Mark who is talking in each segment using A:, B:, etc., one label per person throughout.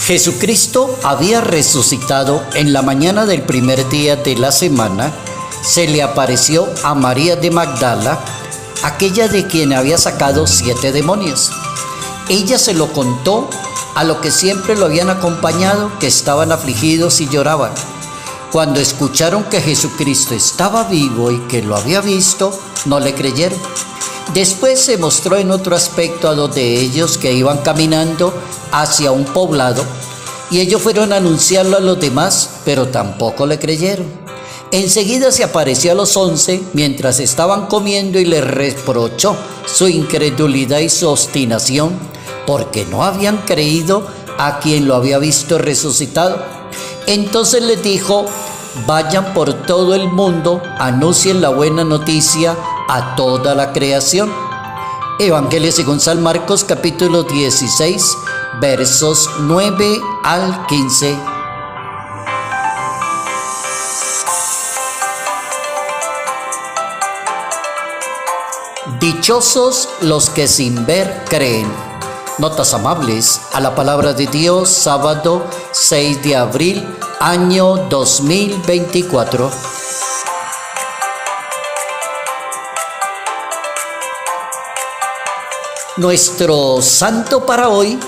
A: Jesucristo había resucitado en la mañana del primer día de la semana. Se le apareció a María de Magdala, aquella de quien había sacado 7 demonios. Ella se lo contó a los que siempre lo habían acompañado, que estaban afligidos y lloraban. Cuando escucharon que Jesucristo estaba vivo y que lo había visto, no le creyeron. Después se mostró en otro aspecto a 2 de ellos que iban caminando hacia un poblado, y ellos fueron a anunciarlo a los demás, pero tampoco le creyeron. Enseguida se apareció a los 11 mientras estaban comiendo y les reprochó su incredulidad y su obstinación, porque no habían creído a quien lo había visto resucitado. Entonces les dijo: vayan por todo el mundo, anuncien la buena noticia a toda la creación. Evangelio según San Marcos, capítulo 16, versos 9 al 15. Dichosos los que sin ver creen. Notas amables a la palabra de Dios, sábado 6 de abril, año 2024. Nuestro santo para hoy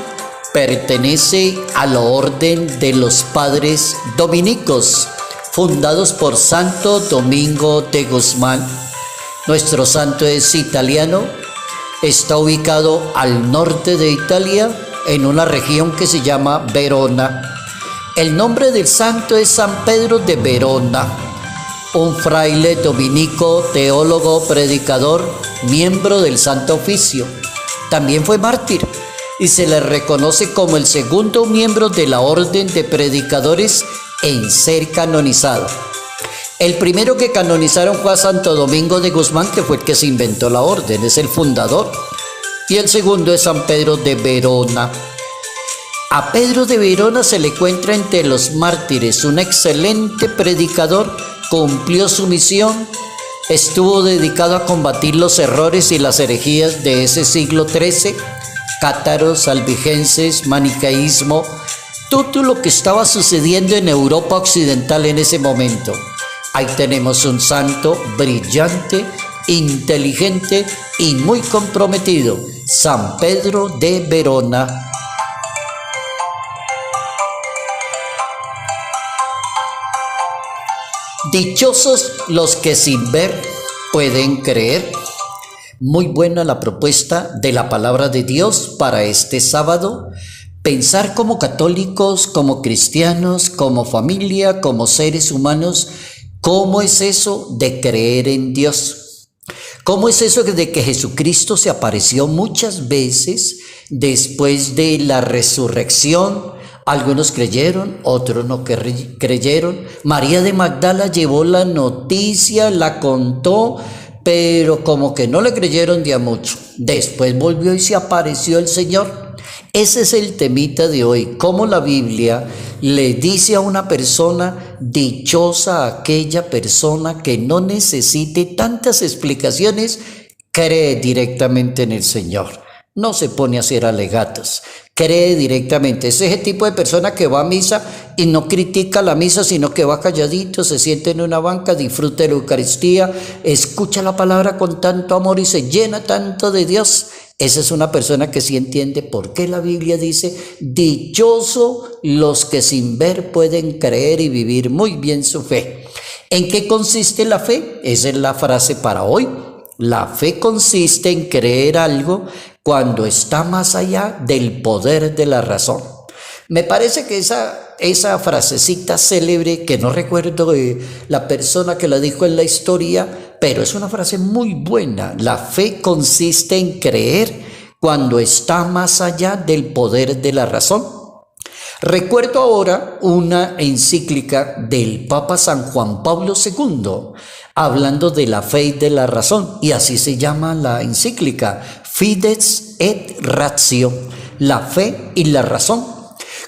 A: pertenece a la orden de los padres dominicos, fundados por Santo Domingo de Guzmán. Nuestro santo es italiano, está ubicado al norte de Italia, en una región que se llama Verona. El nombre del santo es San Pedro de Verona, un fraile dominico, teólogo, predicador, miembro del Santo Oficio. También fue mártir y se le reconoce como el segundo miembro de la orden de predicadores en ser canonizado. El primero que canonizaron fue a Santo Domingo de Guzmán, que fue el que se inventó la orden, es el fundador. Y el segundo es San Pedro de Verona. A Pedro de Verona se le encuentra entre los mártires, un excelente predicador, cumplió su misión, estuvo dedicado a combatir los errores y las herejías de ese siglo XIII, cátaros, albigenses, maniqueísmo, todo lo que estaba sucediendo en Europa occidental en ese momento. Ahí tenemos un santo brillante, inteligente y muy comprometido, San Pedro de Verona. Dichosos los que sin ver pueden creer. Muy buena la propuesta de la palabra de Dios para este sábado. Pensar como católicos, como cristianos, como familia, como seres humanos. ¿Cómo es eso de creer en Dios? ¿Cómo es eso de que Jesucristo se apareció muchas veces después de la resurrección? Algunos creyeron, otros no creyeron. María de Magdala llevó la noticia, la contó, pero como que no le creyeron de a mucho. Después volvió y se apareció el Señor. Ese es el temita de hoy, cómo la Biblia le dice a una persona: dichosa aquella persona que no necesite tantas explicaciones, cree directamente en el Señor. No se pone a hacer alegatos, cree directamente. Es ese tipo de persona que va a misa y no critica la misa, sino que va calladito, se siente en una banca, disfruta de la Eucaristía, escucha la palabra con tanto amor y se llena tanto de Dios. Esa es una persona que sí entiende por qué la Biblia dice: dichoso los que sin ver pueden creer y vivir muy bien su fe. ¿En qué consiste la fe? Esa es la frase para hoy. La fe consiste en creer algo cuando está más allá del poder de la razón. Me parece que esa frasecita célebre, que no recuerdo la persona que la dijo en la historia, pero es una frase muy buena. La fe consiste en creer cuando está más allá del poder de la razón. Recuerdo ahora una encíclica del Papa San Juan Pablo II, hablando de la fe y de la razón, y así se llama la encíclica: Fides et Ratio, la fe y la razón.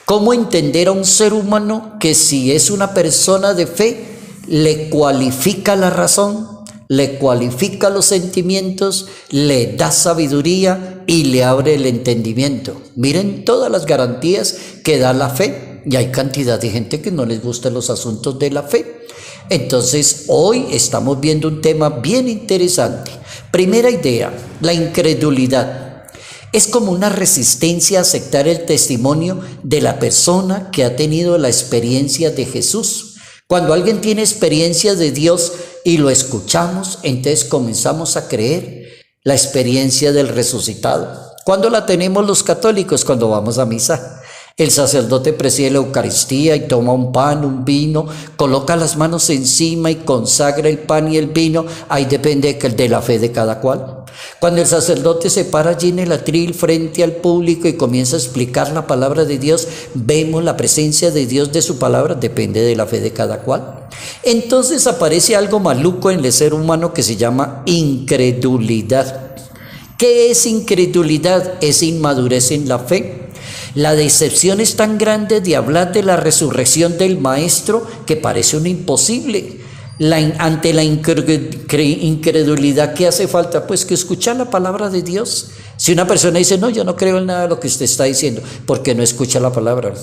A: ¿Cómo entender a un ser humano que si es una persona de fe le cualifica la razón? le cualifica los sentimientos, le da sabiduría y le abre el entendimiento. Miren todas las garantías que da la fe. Y hay cantidad de gente que no les gustan los asuntos de la fe. Entonces, hoy estamos viendo un tema bien interesante. Primera idea, la incredulidad. Es como una resistencia a aceptar el testimonio de la persona que ha tenido la experiencia de Jesús. Cuando alguien tiene experiencia de Dios y lo escuchamos, entonces comenzamos a creer la experiencia del resucitado. ¿Cuándo la tenemos los católicos? Cuando vamos a misa. El sacerdote preside la Eucaristía y toma un pan, un vino, coloca las manos encima y consagra el pan y el vino. Ahí depende de la fe de cada cual. Cuando el sacerdote se para allí en el atril frente al público y comienza a explicar la palabra de Dios, vemos la presencia de Dios de su palabra, depende de la fe de cada cual. Entonces aparece algo maluco en el ser humano que se llama incredulidad. ¿Qué es incredulidad? Es inmadurez en la fe. La decepción es tan grande de hablar de la resurrección del Maestro que parece un imposible. Ante la incredulidad, ¿qué hace falta? Pues que escuchar la palabra de Dios. Si una persona dice, no, yo no creo en nada de lo que usted está diciendo, ¿por qué no escucha la palabra?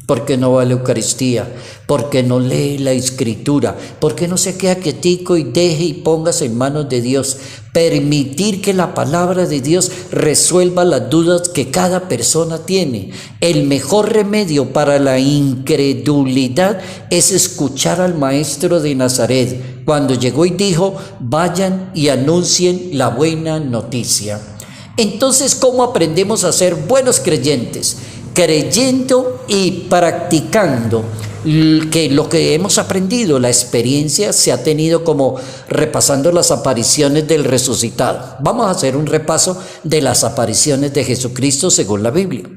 A: ¿Por qué no va a la Eucaristía? ¿Por qué no lee la Escritura? ¿Por qué no se queda quietico y deje y póngase en manos de Dios? Permitir que la palabra de Dios resuelva las dudas que cada persona tiene. El mejor remedio para la incredulidad es escuchar al Maestro de Nazaret, cuando llegó y dijo, vayan y anuncien la buena noticia. Entonces, ¿cómo aprendemos a ser buenos creyentes? Creyendo y practicando que lo que hemos aprendido, la experiencia se ha tenido como repasando las apariciones del resucitado. Vamos a hacer un repaso de las apariciones de Jesucristo según la Biblia.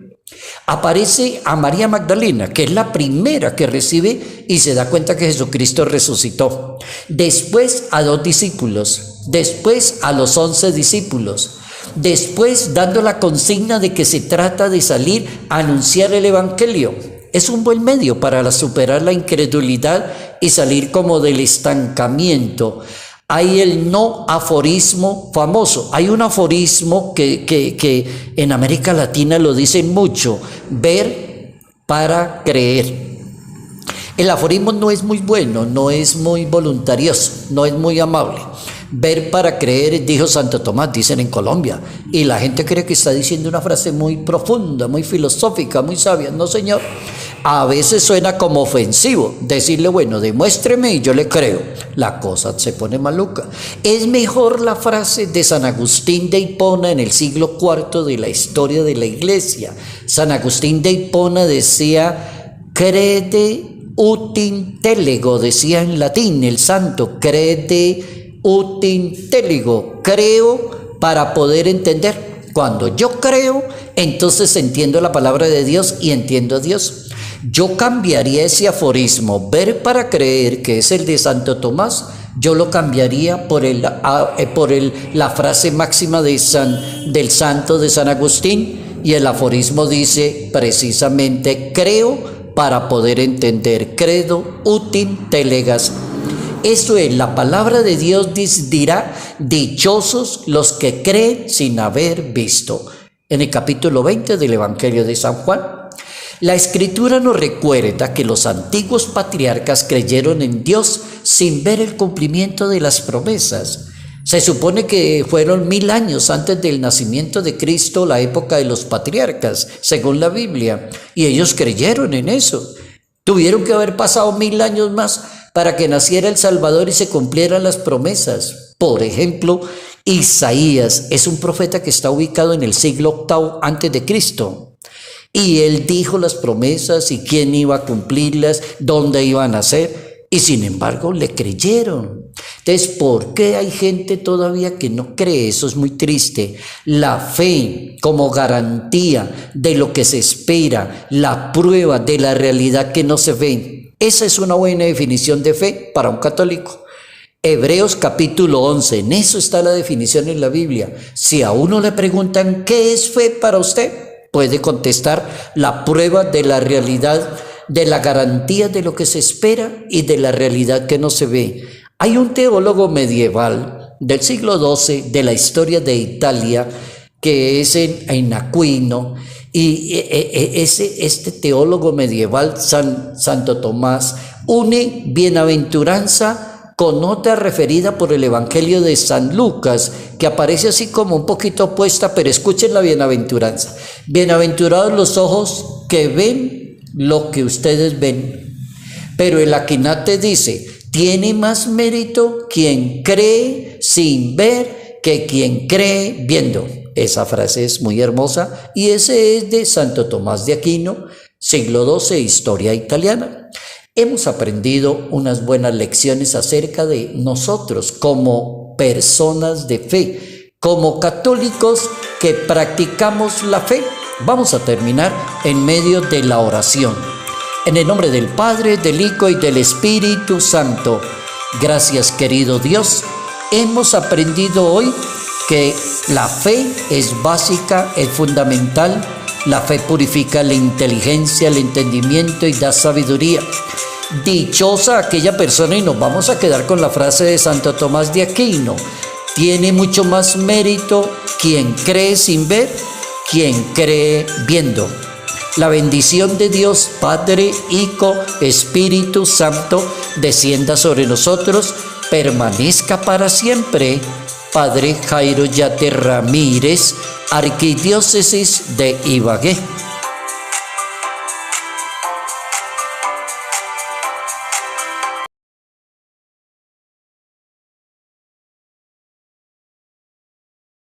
A: Aparece a María Magdalena, que es la primera que recibe y se da cuenta que Jesucristo resucitó. Después a 2 discípulos, después a los 11 discípulos. Después, dando la consigna de que se trata de salir a anunciar el Evangelio. Es un buen medio para superar la incredulidad y salir como del estancamiento. Hay el no aforismo famoso. Hay un aforismo que en América Latina lo dicen mucho: ver para creer. El aforismo no es muy bueno, no es muy voluntarioso, no es muy amable. Ver para creer, dijo Santo Tomás, dicen en Colombia, y la gente cree que está diciendo una frase muy profunda, muy filosófica, muy sabia. No, señor, a veces suena como ofensivo decirle, bueno, demuéstreme y yo le creo. La cosa se pone maluca. Es mejor la frase de San Agustín de Hipona en el siglo IV de la historia de la Iglesia. San Agustín de Hipona decía, crede ut intellego, decía en latín el santo, crede ut intellego, creo para poder entender. Cuando yo creo, entonces entiendo la palabra de Dios y entiendo a Dios. Yo cambiaría ese aforismo, ver para creer, que es el de Santo Tomás, yo lo cambiaría por la frase máxima del santo de San Agustín, y el aforismo dice precisamente, creo para poder entender, credo ut intellegas. Eso es, la palabra de Dios dirá, dichosos los que creen sin haber visto. En el capítulo 20 del Evangelio de San Juan. La Escritura nos recuerda que los antiguos patriarcas creyeron en Dios sin ver el cumplimiento de las promesas. Se supone que fueron 1000 años antes del nacimiento de Cristo la época de los patriarcas, según la Biblia, y ellos creyeron en eso. Tuvieron que haber pasado 1000 años más para que naciera el Salvador y se cumplieran las promesas. Por ejemplo, Isaías es un profeta que está ubicado en el siglo VIII antes de Cristo. Y él dijo las promesas y quién iba a cumplirlas, dónde iban a ser, y sin embargo le creyeron. Entonces, ¿por qué hay gente todavía que no cree? Eso es muy triste. La fe como garantía de lo que se espera, la prueba de la realidad que no se ve. Esa es una buena definición de fe para un católico. Hebreos capítulo 11, en eso está la definición en la Biblia. Si a uno le preguntan ¿qué es fe para usted?, puede contestar la prueba de la realidad, de la garantía de lo que se espera y de la realidad que no se ve. Hay un teólogo medieval del siglo XII de la historia de Italia, que es en Aquino, y este teólogo medieval, Santo Tomás, une bienaventuranza con otra referida por el Evangelio de San Lucas, que aparece así como un poquito opuesta, pero escuchen la bienaventuranza. Bienaventurados los ojos que ven lo que ustedes ven. Pero el Aquinate dice, tiene más mérito quien cree sin ver que quien cree viendo. Esa frase es muy hermosa y ese es de Santo Tomás de Aquino, siglo XII, historia italiana. Hemos aprendido unas buenas lecciones acerca de nosotros como personas de fe, como católicos que practicamos la fe. Vamos a terminar en medio de la oración. En el nombre del Padre, del Hijo y del Espíritu Santo. Gracias, querido Dios. Hemos aprendido hoy que la fe es básica, es fundamental. La fe purifica la inteligencia, el entendimiento y da sabiduría. Dichosa aquella persona, y nos vamos a quedar con la frase de Santo Tomás de Aquino, tiene mucho más mérito quien cree sin ver, quien cree viendo. La bendición de Dios, Padre, Hijo, Espíritu Santo, descienda sobre nosotros, permanezca para siempre. Padre Jairo Yate Ramírez, Arquidiócesis de Ibagué.